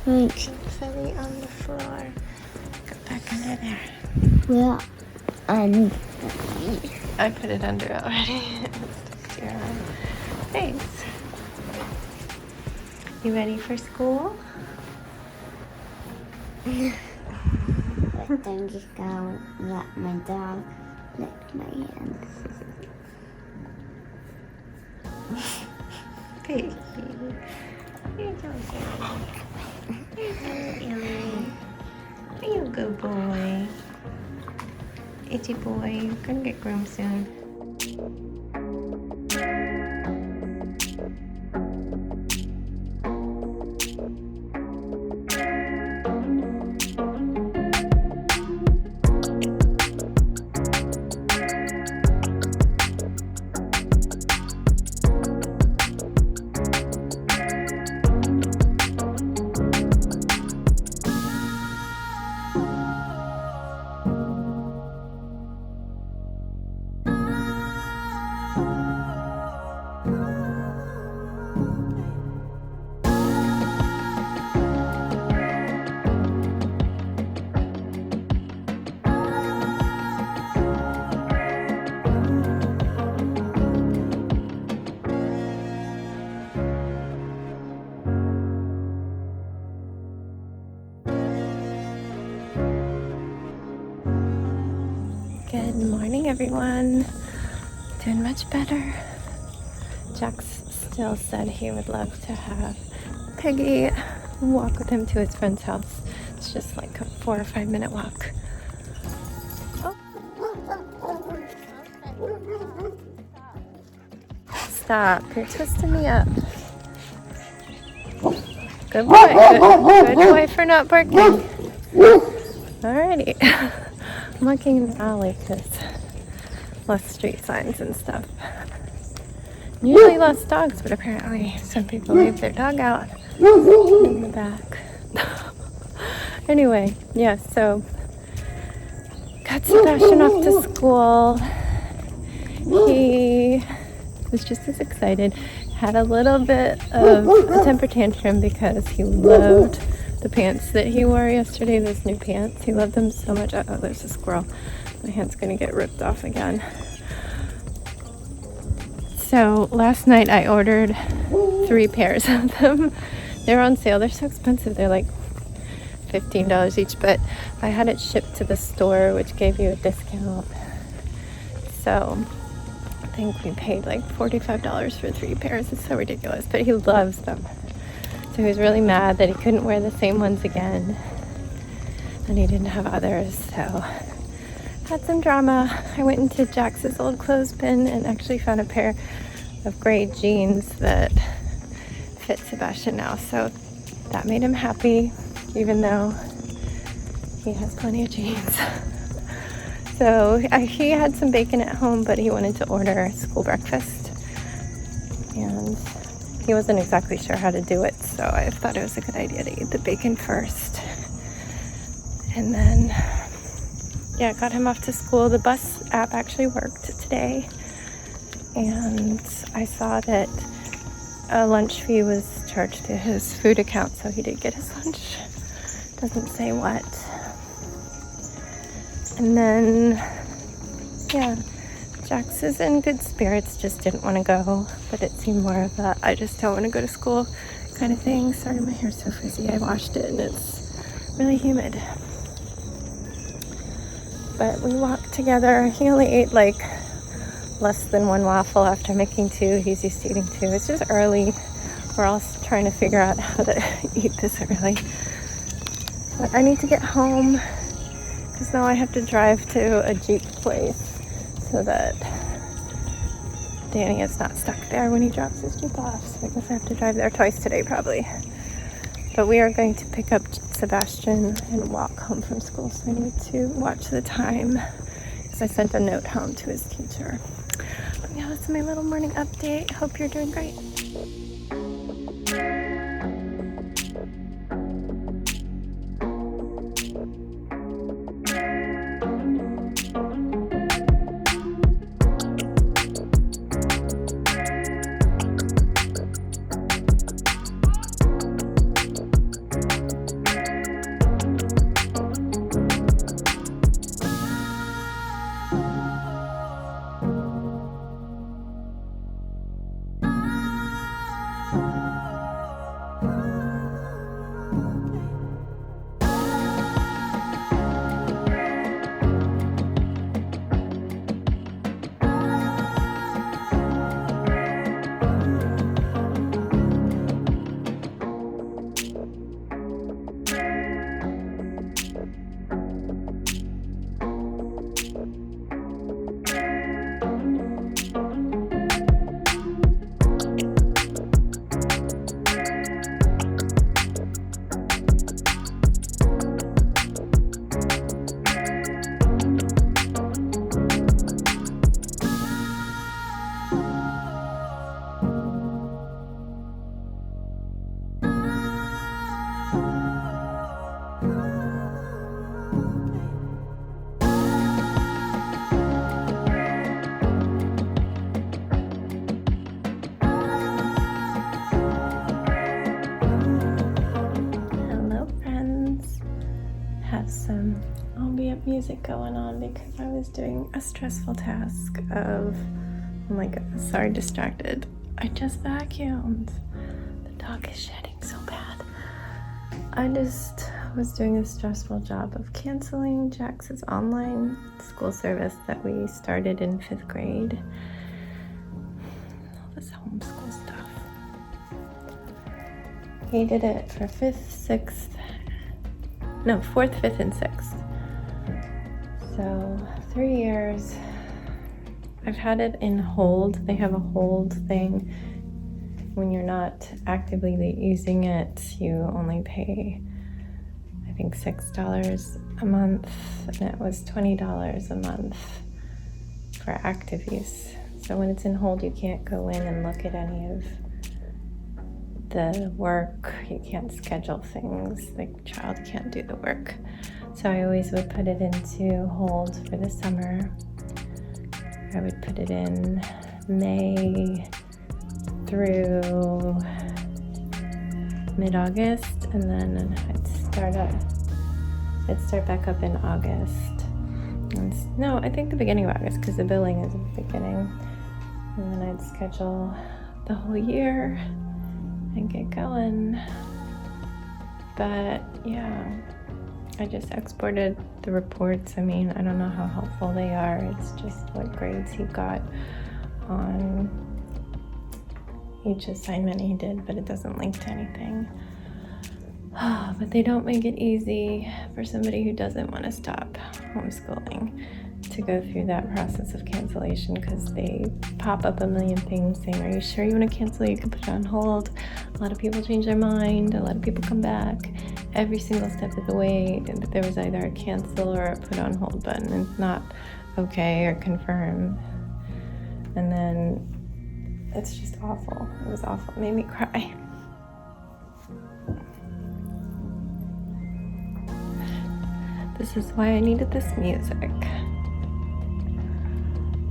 Thanks. Silly on the floor. Go back under there. Well, I put it under already. Stuck to your arm. Thanks. You ready for school? But then just go let my dog lick my hand. Baby. You're so good. You're so silly. You're a good boy. Itchy boy. You're gonna get groomed soon. Good morning, everyone. Doing much better. Jax still said he would love to have Peggy walk with him to his friend's house. It's just like a 4 or 5 minute walk. Oh. Stop. You're twisting me up. Good boy. Good boy for not barking. Alrighty. I'm looking in the alley because less street signs and stuff. Usually less dogs, but apparently some people leave their dog out in the back. Anyway, yeah, so got Sebastian off to school. He was just as excited. Had a little bit of a temper tantrum because he loved the pants that he wore yesterday, those new pants. He loved them so much. Oh, there's a squirrel. My hand's gonna get ripped off again. So last night I ordered 3 pairs of them. They're on sale. They're so expensive. They're like $15 each, but I had it shipped to the store, which gave you a discount. So I think we paid like $45 for 3 pairs. It's so ridiculous, but he loves them. So he was really mad that he couldn't wear the same ones again, and he didn't have others, so had some drama. I went into Jax's old clothes bin and actually found a pair of gray jeans that fit Sebastian now, so that made him happy, even though he has plenty of jeans. So he had some bacon at home, but he wanted to order school breakfast, and he wasn't exactly sure how to do it, so I thought it was a good idea to eat the bacon first. And then, yeah, got him off to school. The bus app actually worked today, and I saw that a lunch fee was charged to his food account, so he did get his lunch. Doesn't say what. And then, yeah, Jax is in good spirits, just didn't want to go, but it seemed more of a I just don't want to go to school kind of thing. Sorry, my hair's so frizzy. I washed it and it's really humid. But we walked together. He only ate like less than 1 waffle after making 2. He's used to eating 2. It's just early. We're all trying to figure out how to eat this early. But I need to get home because now I have to drive to a Jeep place so that Danny is not stuck there when he drops his Jeep off. So I guess I have to drive there twice today probably. But we are going to pick up Sebastian and walk home from school, so I need to watch the time because I sent a note home to his teacher. But yeah, that's my little morning update. Hope you're doing great. get music going on because I was doing a stressful task of, oh my goodness, sorry, distracted. I just vacuumed. The dog is shedding so bad. I just was doing a stressful job of canceling Jax's online school service that we started in 5th grade. All this homeschool stuff. He did it for 4th, 5th, and 6th. So 3 years. I've had it in hold. They have a hold thing. When you're not actively using it, you only pay, I think, $6 a month, and it was $20 a month for active use. So when it's in hold, you can't go in and look at any of the work. You can't schedule things. The child can't do the work. So I always would put it into hold for the summer. I would put it in May through mid-August, and then I'd start back up in August. No, I think the beginning of August, because the billing is at the beginning. And then I'd schedule the whole year and get going. But yeah, I just exported the reports. I mean, I don't know how helpful they are. It's just what grades he got on each assignment he did, but it doesn't link to anything. But they don't make it easy for somebody who doesn't want to stop homeschooling to go through that process of cancellation, because they pop up a million things saying, are you sure you want to cancel? You can put it on hold. A lot of people change their mind. A lot of people come back. Every single step of the way, there was either a cancel or a put on hold button. It's not okay or confirm. And then it's just awful. It was awful. It made me cry. This is why I needed this music.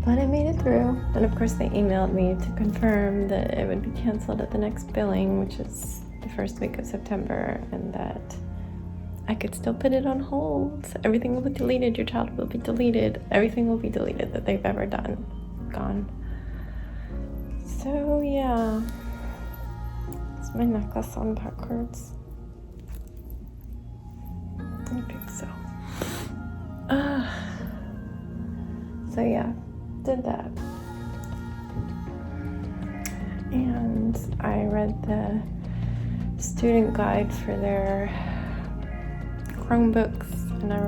But I made it through. And of course they emailed me to confirm that it would be canceled at the next billing, which is the first week of September, and that I could still put it on hold. Everything will be deleted. Your child will be deleted. Everything will be deleted that they've ever done. Gone. So yeah, is my necklace on backwards? I think so. So yeah, did that. And I read the student guide for their Chromebooks, and I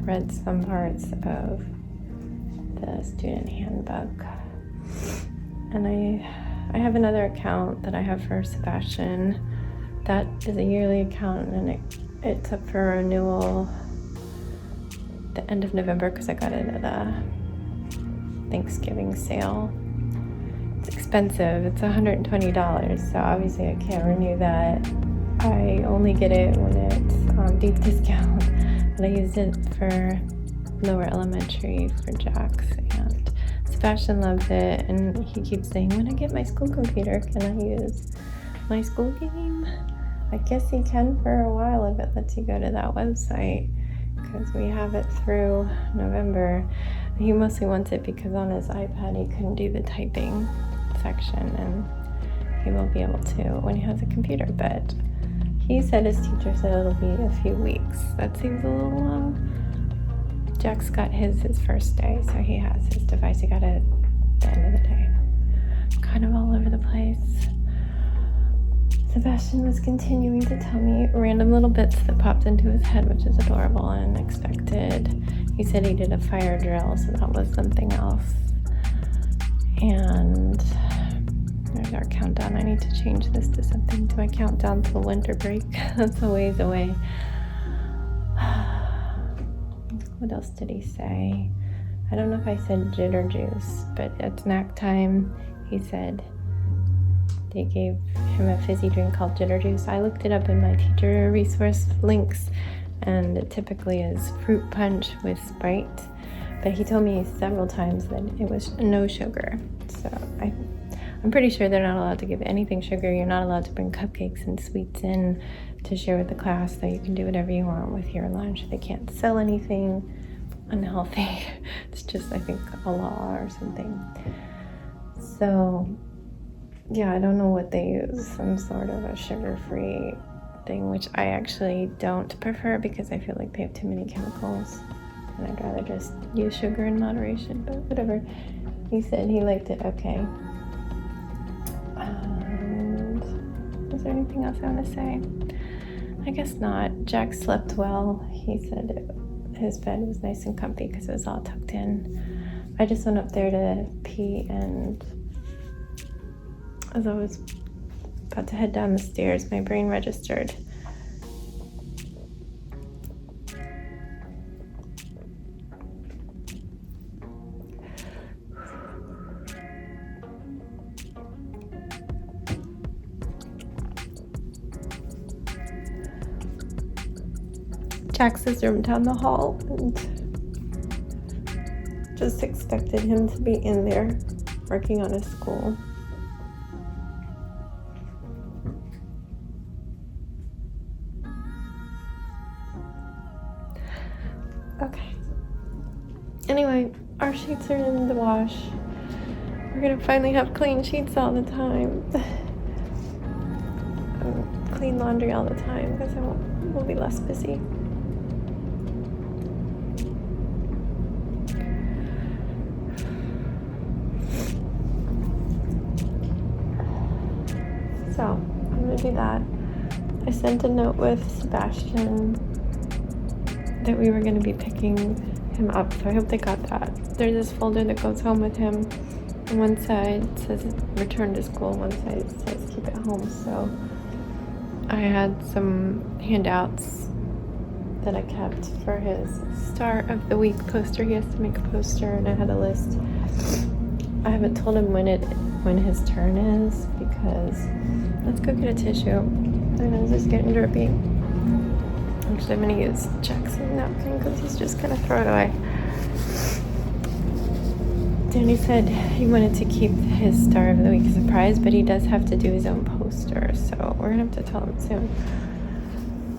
read some parts of the student handbook. And I have another account that I have for Sebastian. That is a yearly account, and it's up for renewal the end of November because I got it at a Thanksgiving sale. It's expensive. It's $120, so obviously I can't renew that. I only get it when it's on deep discount, but I used it for lower elementary for Jax, and Sebastian loves it, and he keeps saying, when I get my school computer, can I use my school game? I guess he can for a while if it lets you go to that website, because we have it through November. He mostly wants it because on his iPad he couldn't do the typing section, and he will be able to when he has a computer. But he said his teacher said it'll be a few weeks. That seems a little long. Jax got his first day, so he has his device. He got it at the end of the day. Kind of all over the place. Sebastian was continuing to tell me random little bits that popped into his head, which is adorable and unexpected. He said he did a fire drill, so that was something else. And there's our countdown. I need to change this to something to my countdown till winter break. That's a ways away. What else did he say? I don't know if I said jitter juice, but at snack time, he said they gave him a fizzy drink called jitter juice. I looked it up in my teacher resource links, and it typically is fruit punch with Sprite, but he told me several times that it was no sugar. So I'm I'm pretty sure they're not allowed to give anything sugar. You're not allowed to bring cupcakes and sweets in to share with the class, so you can do whatever you want with your lunch. They can't sell anything unhealthy. It's just, I think, a law or something. So, yeah, I don't know what they use. Some sort of a sugar-free thing, which I actually don't prefer because I feel like they have too many chemicals. And I'd rather just use sugar in moderation, but whatever. He said he liked it okay. And is there anything else I want to say? I guess not. Jack slept well. He said his bed was nice and comfy because it was all tucked in. I just went up there to pee, and as I was about to head down the stairs, my brain registered Jax's room down the hall, and just expected him to be in there working on his school. Okay. Anyway, our sheets are in the wash. We're gonna finally have clean sheets all the time. Clean laundry all the time because we'll be less busy. So, I'm gonna do that. I sent a note with Sebastian that we were gonna be picking him up, so I hope they got that. There's this folder that goes home with him. And one side says return to school, one side says keep it home. So I had some handouts that I kept for his start of the week poster. He has to make a poster, and I had a list. I haven't told him when his turn is, because let's go get a tissue. My nose is getting drippy. Actually, I'm gonna use Jackson's napkin because he's just gonna throw it away. Danny said he wanted to keep his star of the week a surprise, but he does have to do his own poster, so we're gonna have to tell him soon.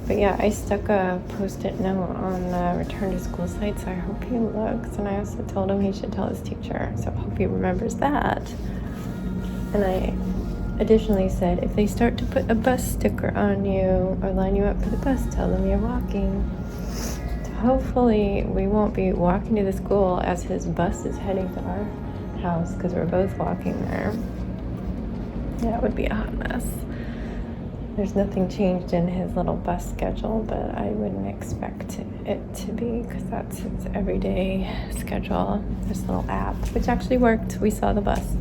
But yeah, I stuck a post-it note on the return to school site, so I hope he looks. And I also told him he should tell his teacher, so I hope he remembers that. And I additionally said, if they start to put a bus sticker on you or line you up for the bus, tell them you're walking. So hopefully we won't be walking to the school as his bus is heading to our house, because we're both walking there. That would be a hot mess. There's nothing changed in his little bus schedule, but I wouldn't expect it to be, because that's his everyday schedule. This little app, which actually worked. We saw the bus.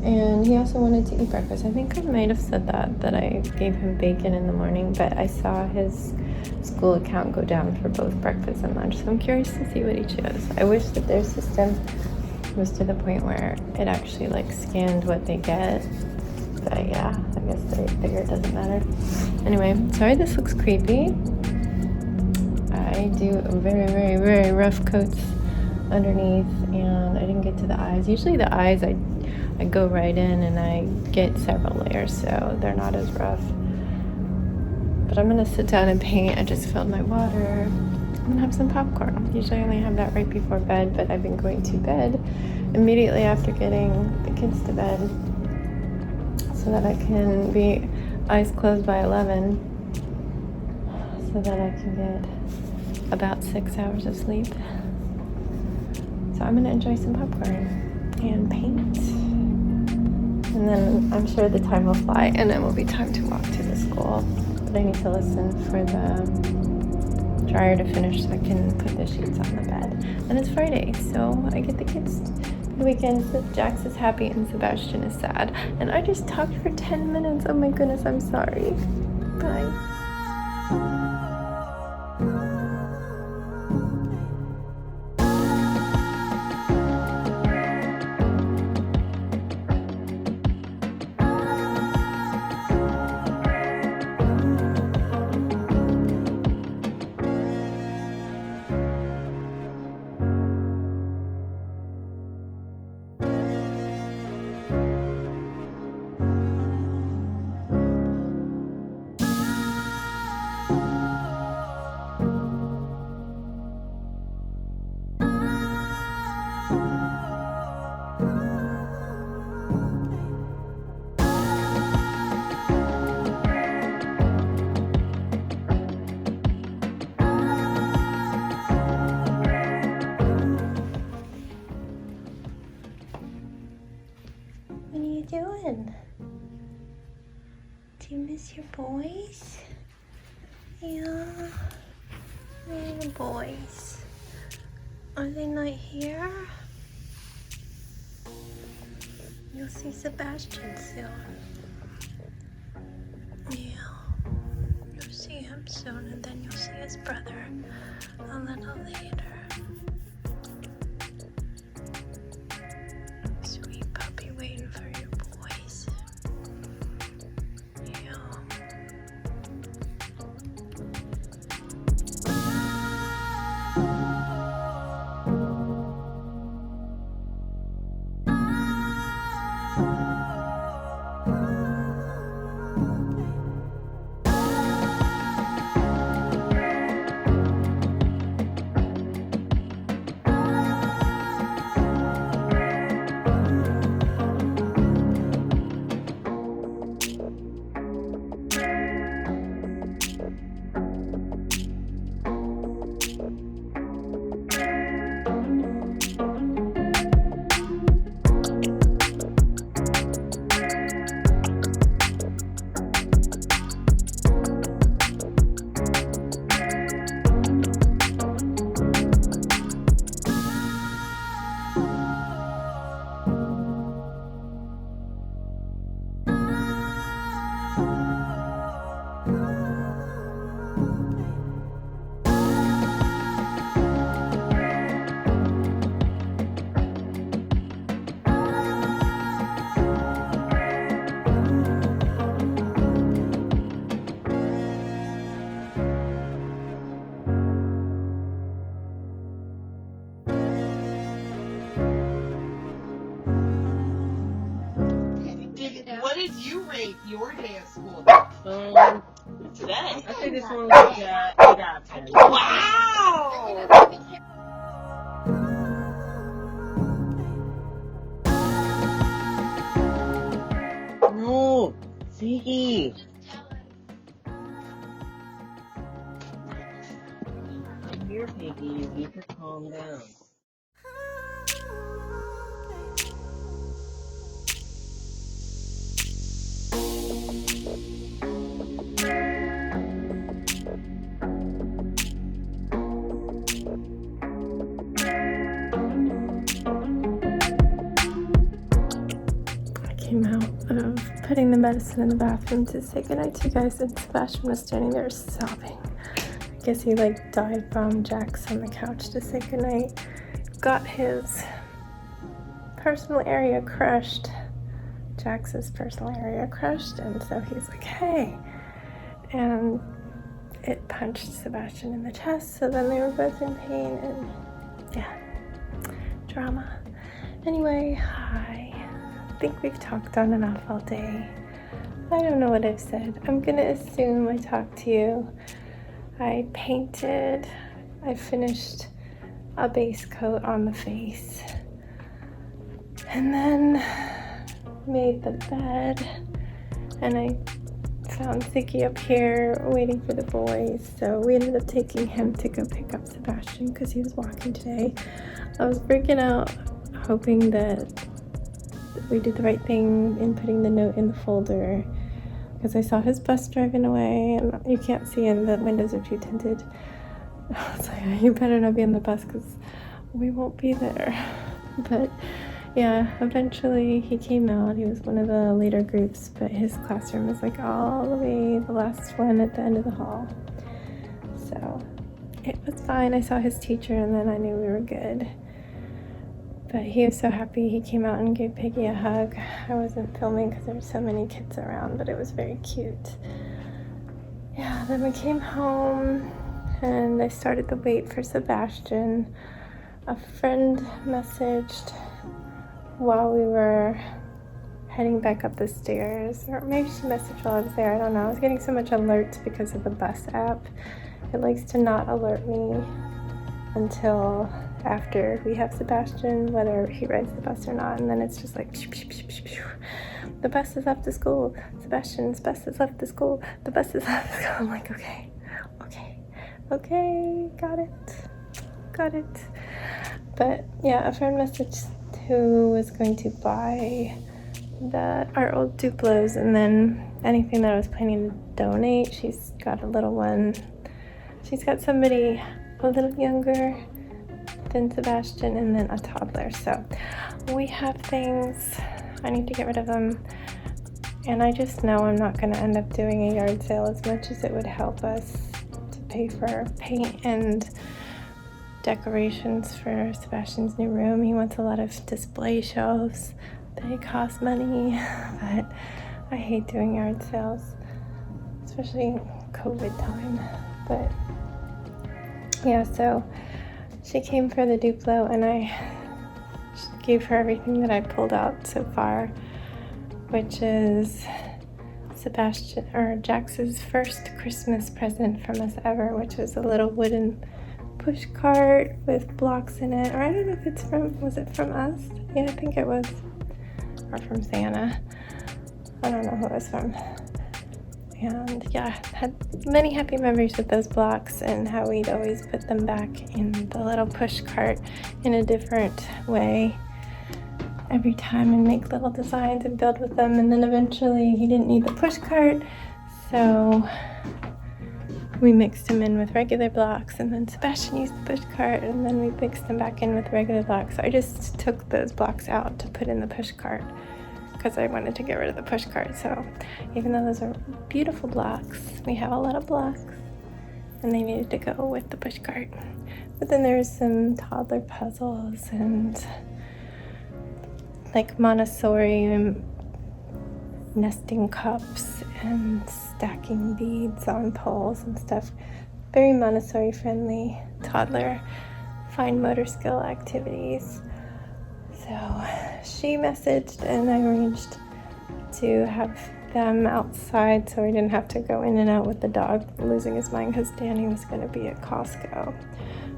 And he also wanted to eat breakfast. I think I might have said that I gave him bacon in the morning, but I saw his school account go down for both breakfast and lunch, so I'm curious to see what he chose. I wish that their system was to the point where it actually scanned what they get. But yeah, I guess they figure it doesn't matter. Anyway, sorry this looks creepy. I do very, very, very rough coats underneath, and I didn't get to the eyes. Usually the eyes I go right in and I get several layers, so they're not as rough. But I'm gonna sit down and paint. I just filled my water. I'm gonna have some popcorn. Usually I only have that right before bed, but I've been going to bed immediately after getting the kids to bed, so that I can be eyes closed by 11, so that I can get about 6 hours of sleep. So I'm gonna enjoy some popcorn and paint, and then I'm sure the time will fly and it will be time to walk to the school. But I need to listen for the dryer to finish so I can put the sheets on the bed. And it's Friday, so I get the kids the weekend. So Jax is happy and Sebastian is sad. And I just talked for 10 minutes. Oh my goodness, I'm sorry. Bye. doing? Do you miss your boys? Yeah. Where are the boys? Are they not here? You'll see Sebastian soon. Yeah. You'll see him soon, and then you'll see his brother a little later. Sweet puppy waiting for your boys. Yeah. What did you rate your day at school? Today? I think this one was 8 out of 10. Wow! No! Ziggy! I'm here, Piggy. You need to calm down. Came out of putting the medicine in the bathroom to say goodnight to you guys, and Sebastian was standing there sobbing. I guess he died from Jax on the couch to say goodnight. Got his personal area crushed, Jax's personal area crushed, and so he's like, hey, and it punched Sebastian in the chest, so then they were both in pain, and yeah, drama. Anyway, hi. I think we've talked on and off all day. I don't know what I've said. I'm gonna assume I talked to you. I painted. I finished a base coat on the face. And then made the bed. And I found Ziggy up here waiting for the boys. So we ended up taking him to go pick up Sebastian because he was walking today. I was freaking out, hoping that we did the right thing in putting the note in the folder, because I saw his bus driving away and you can't see in, the windows are too tinted. I was like, you better not be in the bus because we won't be there. But yeah, eventually he came out. He was one of the later groups, but his classroom is all the way the last one at the end of the hall. So it was fine. I saw his teacher and then I knew we were good. But he was so happy. He came out and gave Piggy a hug. I wasn't filming because there were so many kids around, but it was very cute. Yeah, then we came home and I started the wait for Sebastian. A friend messaged while we were heading back up the stairs, or maybe she messaged while I was there, I don't know. I was getting so much alerts because of the bus app. It likes to not alert me until after we have Sebastian, whether he rides the bus or not, and then it's just like pew, pew, pew, pew, pew. The bus has left the school. Sebastian's bus has left the school. The bus has left the school. I'm like, okay, got it. But yeah, a friend messaged who was going to buy our old Duplos, and then anything that I was planning to donate. She's got a little one. She's got somebody a little younger than Sebastian, and then a toddler. So we have things. I need to get rid of them. And I just know I'm not going to end up doing a yard sale as much as it would help us to pay for paint and decorations for Sebastian's new room. He wants a lot of display shelves. They cost money, but I hate doing yard sales, especially COVID time. But yeah, so she came for the Duplo, and I gave her everything that I pulled out so far, which is Jax's first Christmas present from us ever, which was a little wooden push cart with blocks in it. Or I don't know if was it from us? Yeah, I think it was. Or from Santa. I don't know who it was from. And yeah, had many happy memories with those blocks and how we'd always put them back in the little push cart in a different way every time and make little designs and build with them. And then eventually he didn't need the push cart, so we mixed him in with regular blocks, and then Sebastian used the push cart, and then we mixed them back in with regular blocks. So I just took those blocks out to put in the push cart because I wanted to get rid of the push cart. So even though those are beautiful blocks, we have a lot of blocks and they needed to go with the push cart. But then there's some toddler puzzles and like Montessori nesting cups and stacking beads on poles and stuff. Very Montessori friendly toddler fine motor skill activities. So she messaged and I arranged to have them outside so we didn't have to go in and out with the dog losing his mind because Danny was going to be at Costco.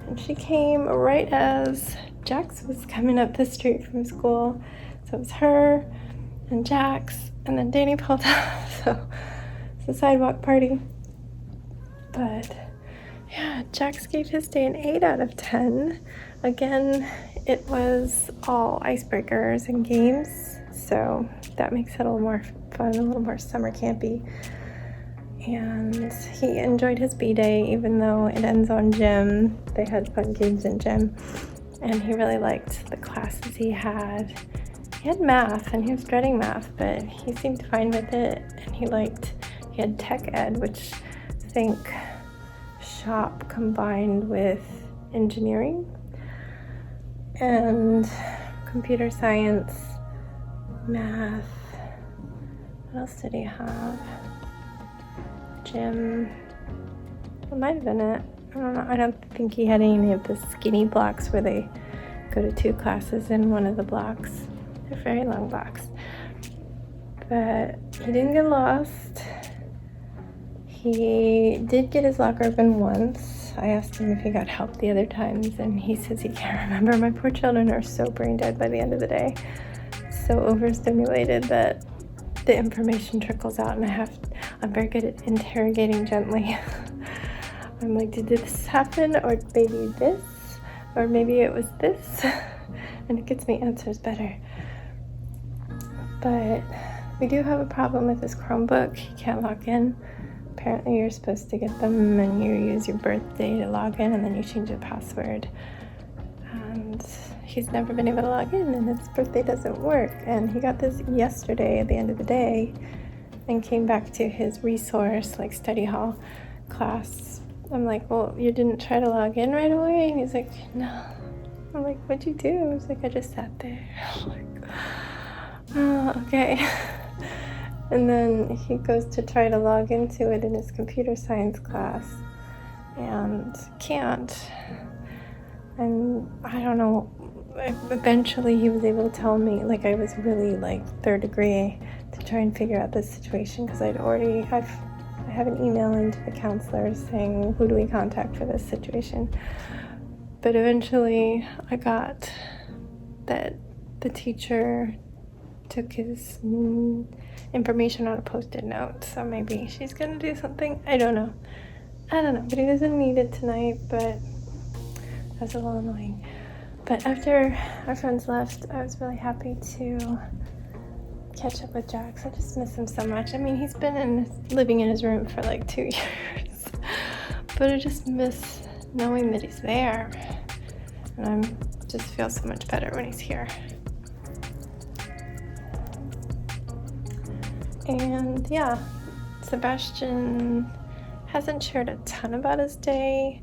And she came right as Jax was coming up the street from school. So it was her and Jax, and then Danny pulled up. So it's a sidewalk party. But yeah, Jax gave his day an 8 out of 10. Again, it was all icebreakers and games, so that makes it a little more fun, a little more summer campy. And he enjoyed his B-Day, even though it ends on gym. They had fun games in gym, and he really liked the classes he had. He had math, and he was dreading math, but he seemed fine with it, and he had tech ed, which I think shop combined with engineering, and computer science, math. What else did he have? Gym. It might have been it. I don't know. I don't think he had any of the skinny blocks where they go to 2 classes in one of the blocks. They're very long blocks. But he didn't get lost. He did get his locker open once. I asked him if he got help the other times, and he says he can't remember. My poor children are so brain dead by the end of the day. So overstimulated that the information trickles out, and I'm very good at interrogating gently. I'm like, did this happen? Or maybe this? Or maybe it was this? And it gets me answers better. But we do have a problem with this Chromebook. He can't log in. Apparently you're supposed to get them and you use your birthday to log in, and then you change the password. And he's never been able to log in, and his birthday doesn't work. And he got this yesterday at the end of the day and came back to his resource, like study hall class. I'm like, well, you didn't try to log in right away? And he's like, no. I'm like, what'd you do? He's like, I just sat there. I'm like, oh, okay. And then he goes to try to log into it in his computer science class and can't. And I don't know, eventually he was able to tell me, like I was really like 3rd degree to try and figure out this situation, because I have an email into the counselor saying, who do we contact for this situation? But eventually I got that the teacher took his information on a post-it note, so maybe she's gonna do something. I don't know, but he doesn't need it tonight, but that's a little annoying. But after our friends left, I was really happy to catch up with Jax. I just miss him so much. I mean, he's been living in his room for like 2 years, but I just miss knowing that he's there, and I just feel so much better when he's here. And yeah, Sebastian hasn't shared a ton about his day.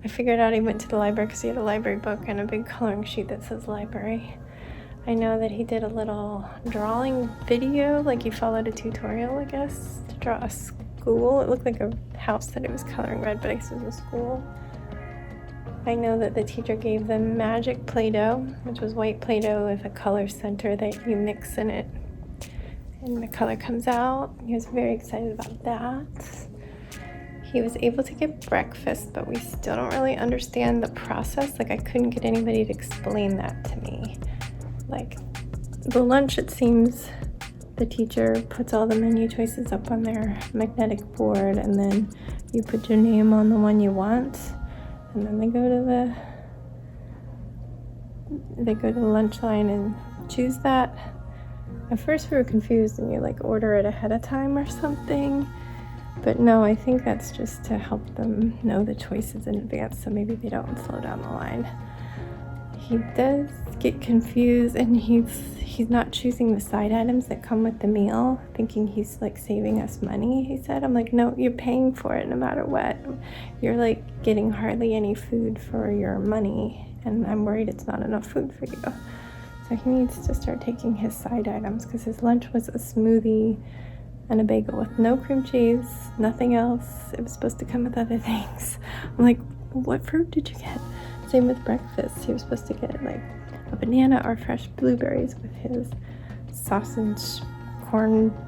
I figured out he went to the library because he had a library book and a big coloring sheet that says library. I know that he did a little drawing video, like he followed a tutorial, I guess, to draw a school. It looked like a house that he was coloring red, but I guess it was a school. I know that the teacher gave them magic Play-Doh, which was white Play-Doh with a color center that you mix in it and the color comes out. He was very excited about that. He was able to get breakfast, but we still don't really understand the process. Like, I couldn't get anybody to explain that to me. Like, the lunch, it seems the teacher puts all the menu choices up on their magnetic board, and then you put your name on the one you want, and then they go to the lunch line and choose that. At first we were confused, and you like order it ahead of time or something. But no, I think that's just to help them know the choices in advance, so maybe they don't slow down the line. He does get confused, and he's not choosing the side items that come with the meal, thinking he's like saving us money, he said. I'm like, no, you're paying for it no matter what. You're like getting hardly any food for your money, and I'm worried it's not enough food for you. So he needs to start taking his side items, because his lunch was a smoothie and a bagel with no cream cheese, nothing else. It was supposed to come with other things. I'm like, what fruit did you get? Same with breakfast. He was supposed to get like a banana or fresh blueberries with his sausage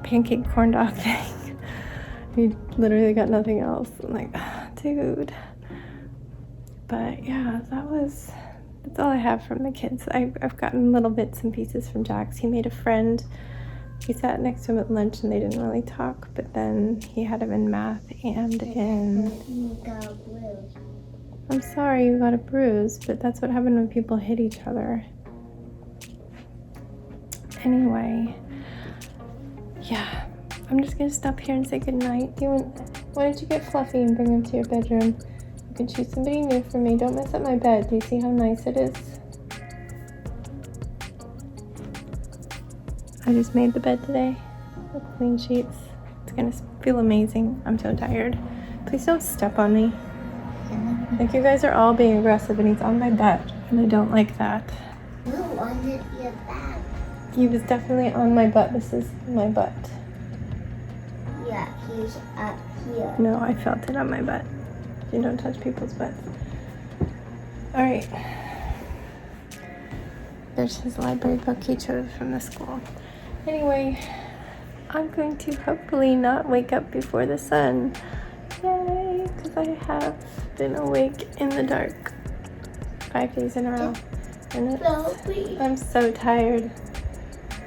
pancake corn dog thing. He literally got nothing else. I'm like, dude. But yeah, that's all I have from the kids. I've gotten little bits and pieces from Jax. He made a friend. He sat next to him at lunch and they didn't really talk, but then he had him in math and in... You got a bruise. I'm sorry you got a bruise, but that's what happened when people hit each other. Anyway, yeah, I'm just gonna stop here and say goodnight. Why don't you get Fluffy and bring him to your bedroom? You can choose somebody new for me. Don't mess up my bed. Do you see how nice it is? I just made the bed today with clean sheets. It's gonna feel amazing. I'm so tired. Please don't step on me. Like, you guys are all being aggressive, and he's on my bed, and I don't like that. No, under your back. He was definitely on my butt. This is my butt. Yeah, he's up here. No, I felt it on my butt. You don't touch people's butts. Alright. There's his library book he chose from the school. Anyway, I'm going to hopefully not wake up before the sun. Yay! Because I have been awake in the dark 5 days in a row. And I'm so tired.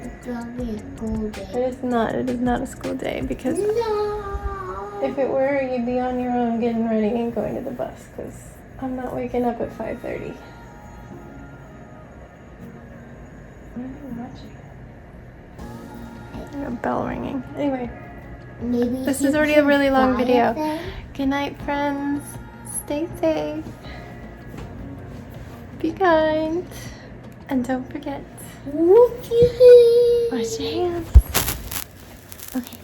It's gonna be a school day. It is not a school day, because No! if it were, you'd be on your own getting ready and going to the bus, because I'm not waking up at 5:30. What are you watching? A bell ringing. Anyway, Maybe this he is already a really long can video. fly up there. Good night, friends. Stay safe. Be kind. And don't forget, Whoopee! wash your hands. Okay.